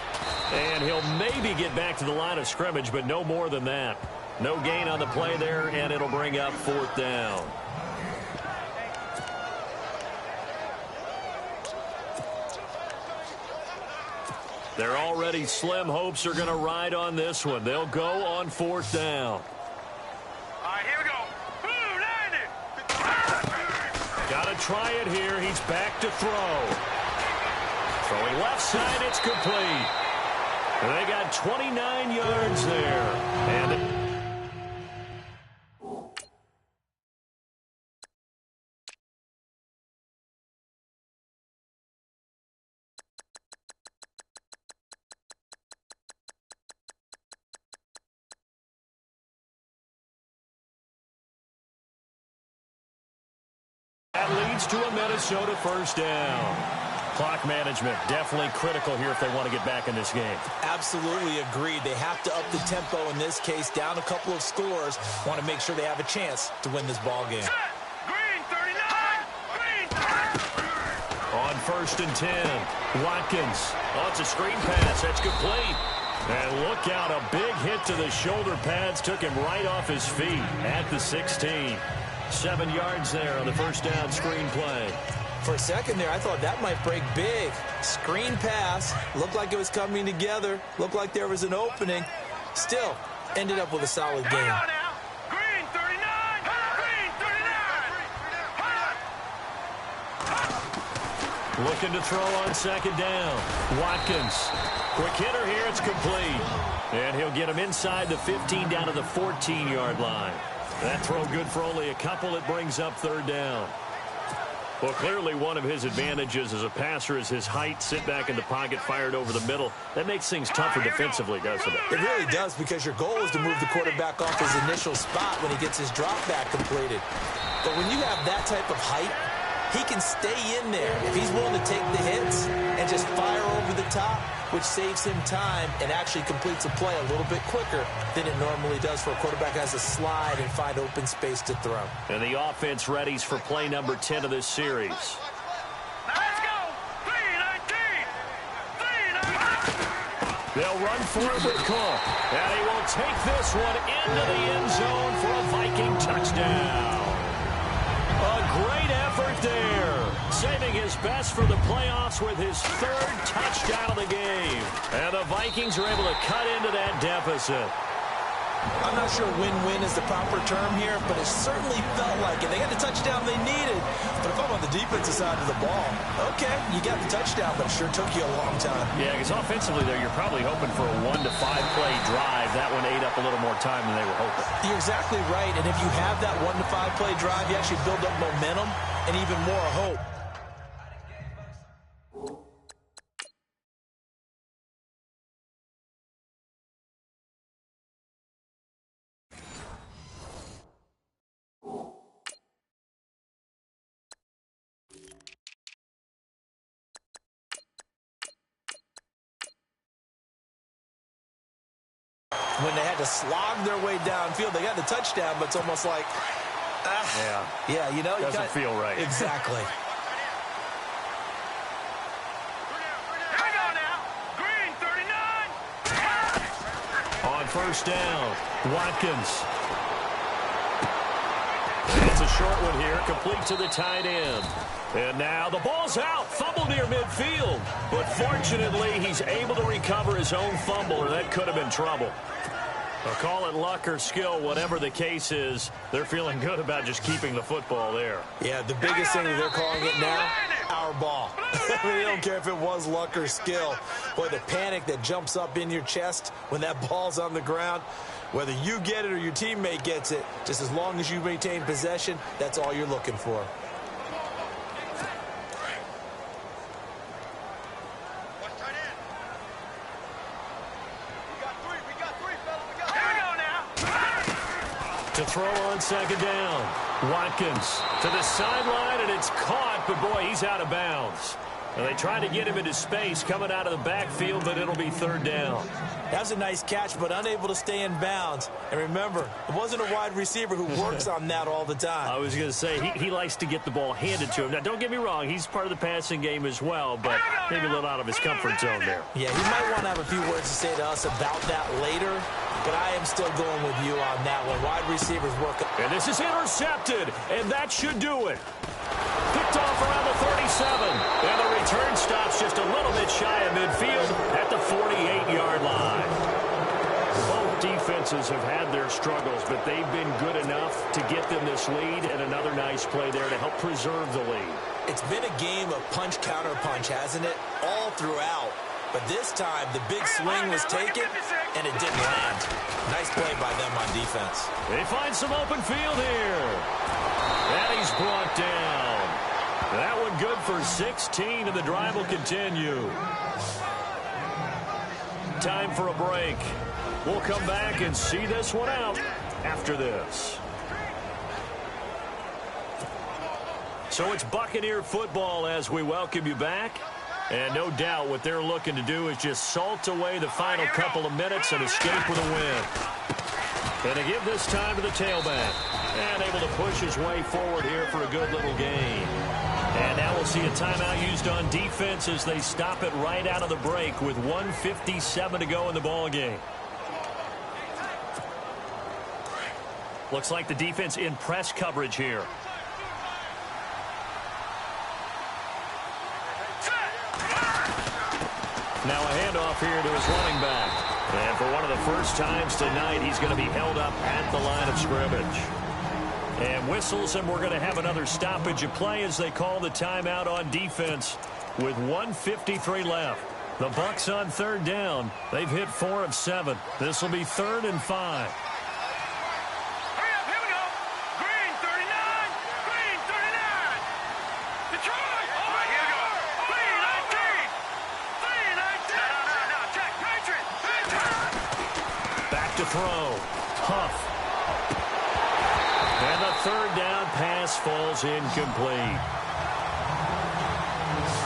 And he'll maybe get back to the line of scrimmage, but no more than that. No gain on the play there, and it'll bring up fourth down. Their already slim hopes are going to ride on this one. They'll go on fourth down. All right, here we go. Blue 90. Got to try it here. He's back to throw. Throwing left side, it's complete. They got 29 yards there. And that leads to a Minnesota first down. Clock management, definitely critical here if they want to get back in this game. Absolutely agreed. They have to up the tempo in this case, down a couple of scores. Want to make sure they have a chance to win this ball game. Green 39. Green 30. On first and 10, Watkins. Oh, it's a screen pass. That's complete. And look out, a big hit to the shoulder pads. Took him right off his feet at the 16. 7 yards there on the first down screen play. For a second there, I thought that might break big. Screen pass. Looked like it was coming together. Looked like there was an opening. Still, ended up with a solid game. Green 39. Green 39. Looking to throw on second down. Watkins. Quick hitter here. It's complete. And he'll get him inside the 15 down to the 14-yard line. That throw good for only a couple. It brings up third down. Well, clearly one of his advantages as a passer is his height. Sit back in the pocket, fired over the middle. That makes things tougher defensively, doesn't it? It really does, because your goal is to move the quarterback off his initial spot when he gets his drop back completed. But when you have that type of height, he can stay in there if he's willing to take the hits and just fire over the top, which saves him time and actually completes a play a little bit quicker than it normally does for a quarterback who has to slide and find open space to throw. And the offense readies for play number 10 of this series. Let's go! 3-19! 3-19! They'll run for it with Cook. And he will take this one into the end zone for a Viking touchdown. A great effort there. Saving his best for the playoffs with his third touchdown of the game. And the Vikings are able to cut into that deficit. I'm not sure win-win is the proper term here, but it certainly felt like it. They got the touchdown they needed. But if I'm on the defensive side of the ball, okay, you got the touchdown, but it sure took you a long time. Yeah, because offensively there, you're probably hoping for a 1 to 5 play drive. That one ate up a little more time than they were hoping. You're exactly right, and if you have that 1 to 5 play drive, you actually build up momentum and even more hope. When they had to slog their way downfield, they got the touchdown, but it's almost like, yeah, you know, doesn't feel right. Exactly. Here we go now! Green, 39! On first down, Watkins. It's a short one here, complete to the tight end. And now the ball's out, fumble near midfield. But fortunately, he's able to recover his own fumble, or that could have been trouble. I'll call it luck or skill, whatever the case is. They're feeling good about just keeping the football there. Yeah, the biggest thing that they're calling it now, our ball. I mean, they don't care if it was luck or skill. Boy, the panic that jumps up in your chest when that ball's on the ground, whether you get it or your teammate gets it, just as long as you maintain possession, that's all you're looking for. To throw on second down. Watkins to the sideline, and it's caught, but boy, he's out of bounds. And they try to get him into space coming out of the backfield, but it'll be third down. That was a nice catch, but unable to stay in bounds. And remember, it wasn't a wide receiver who works on that all the time. I was going to say, he likes to get the ball handed to him. Now, don't get me wrong, he's part of the passing game as well, but maybe a little out of his comfort zone there. Yeah, he might want to have a few words to say to us about that later, but I am still going with you on that one. Wide receivers work. And this is intercepted, and that should do it. Picked off around the 37, and the return stops just a little bit shy of midfield at the 48-yard line. Both defenses have had their struggles, but they've been good enough to get them this lead, and another nice play there to help preserve the lead. It's been a game of punch-counter-punch, hasn't it? All throughout. But this time, the big swing was taken, and it didn't land. Nice play by them on defense. They find some open field here. And he's brought down. That one good for 16, and the drive will continue. Time for a break. We'll come back and see this one out after this. So it's Buccaneer football as we welcome you back. And no doubt what they're looking to do is just salt away the final couple of minutes and escape with a win. And to give this time to the tailback. And able to push his way forward here for a good little gain. And now we'll see a timeout used on defense as they stop it right out of the break with 1:57 to go in the ball game. Looks like the defense in press coverage here. Now a handoff here to his running back. And for one of the first times tonight, he's going to be held up at the line of scrimmage. And whistles, and we're going to have another stoppage of play as they call the timeout on defense with 1:53 left. The Bucs on third down. They've hit 4 of 7. This will be 3rd and 5. Hurry up, here we go. Green, 39. Green, 39. The to throw. Huff. And the third down pass falls incomplete.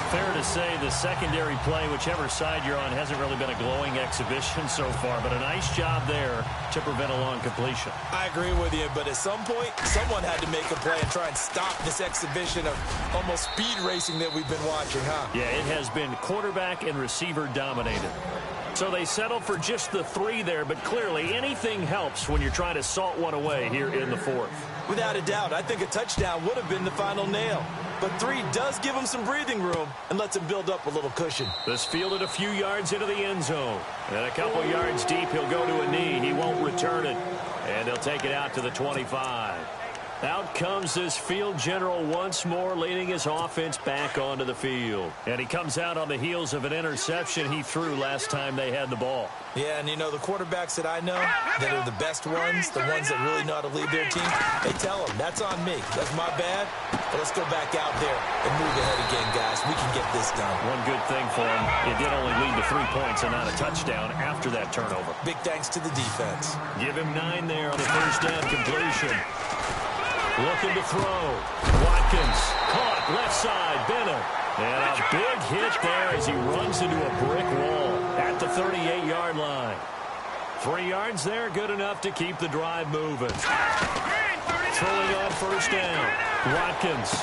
Fair to say the secondary play, whichever side you're on, hasn't really been a glowing exhibition so far, but a nice job there to prevent a long completion. I agree with you, but at some point, someone had to make a play and try and stop this exhibition of almost speed racing that we've been watching, huh? Yeah, it has been quarterback and receiver dominated. So they settle for just the 3 there, but clearly anything helps when you're trying to salt one away here in the 4th. Without a doubt, I think a touchdown would have been the final nail. But 3 does give him some breathing room and lets him build up a little cushion. This fielded a few yards into the end zone. And a couple yards deep, he'll go to a knee. He won't return it. And he'll take it out to the 25. Out comes this field general once more, leading his offense back onto the field. And he comes out on the heels of an interception he threw last time they had the ball. Yeah, and you know, the quarterbacks that I know that are the best ones, the ones that really know how to lead their team, they tell them, that's on me. That's my bad. But let's go back out there and move ahead again, guys. We can get this done. One good thing for him, it did only lead to 3 points and not a touchdown after that turnover. Big thanks to the defense. Give him 9 there on the first down completion. Looking to throw. Watkins caught left side. Bennett. And a big hit there as he runs into a brick wall at the 38-yard line. 3 yards there, good enough to keep the drive moving. Throwing on first down. Watkins.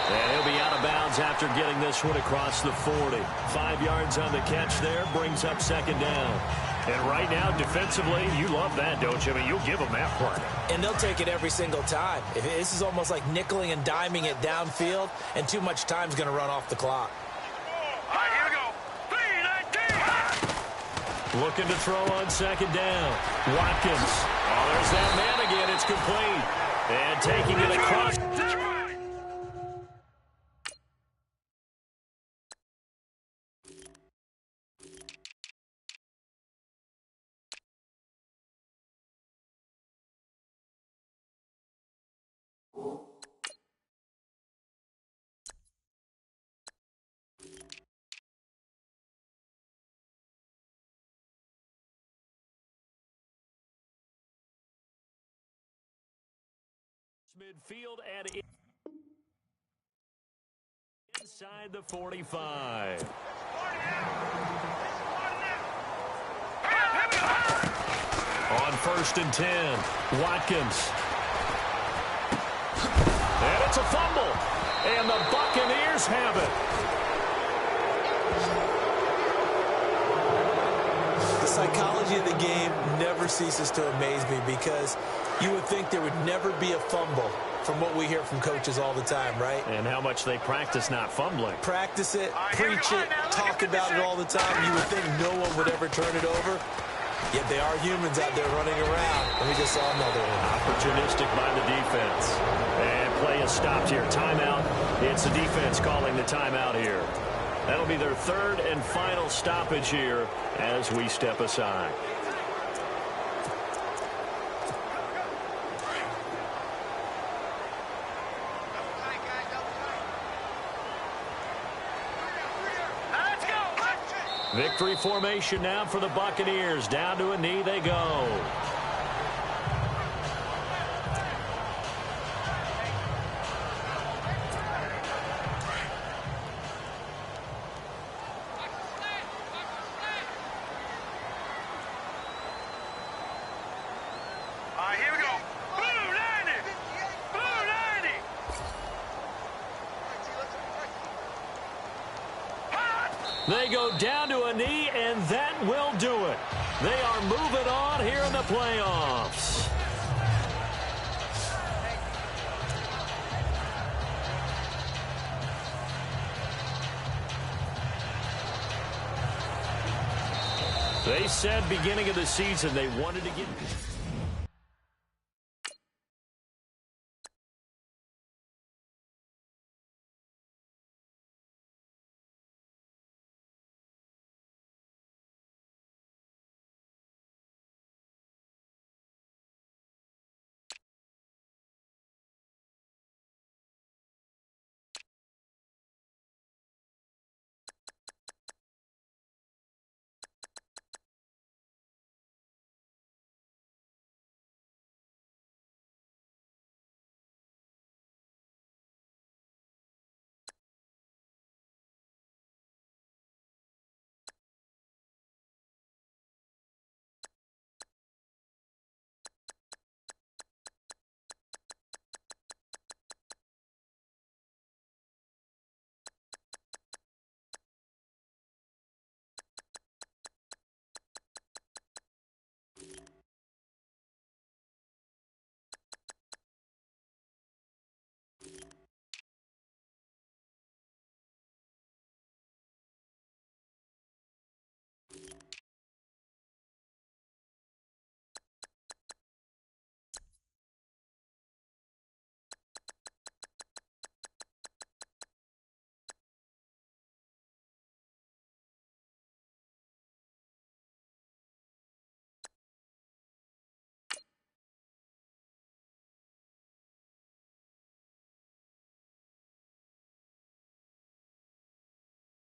And he'll be out of bounds after getting this one across the 40. 5 yards on the catch there, brings up second down. And right now, defensively, you love that, don't you? I mean, you'll give them that play. And they'll take it every single time. This is almost like nickeling and diming it downfield, and too much time's going to run off the clock. All right, here we go. 3-19. Looking to throw on second down. Watkins. Oh, there's that man again. It's complete. And taking it across. Midfield and inside the 45. On first and 10, Watkins. And it's a fumble. And the Buccaneers have it. The psychology of the game never ceases to amaze me because you would think there would never be a fumble from what we hear from coaches all the time, right? And how much they practice not fumbling. Practice it, preach it, talk about it all the time. You would think no one would ever turn it over. Yet they are humans out there running around. And we just saw another one. Opportunistic by the defense. And play is stopped here. Timeout. It's the defense calling the timeout here. That'll be their third and final stoppage here as we step aside. Victory formation now for the Buccaneers. Down to a knee they go. Here we go. Blue 90. Blue 90. They go down to a knee, and that will do it. They are moving on here in the playoffs. They said beginning of the season they wanted to get...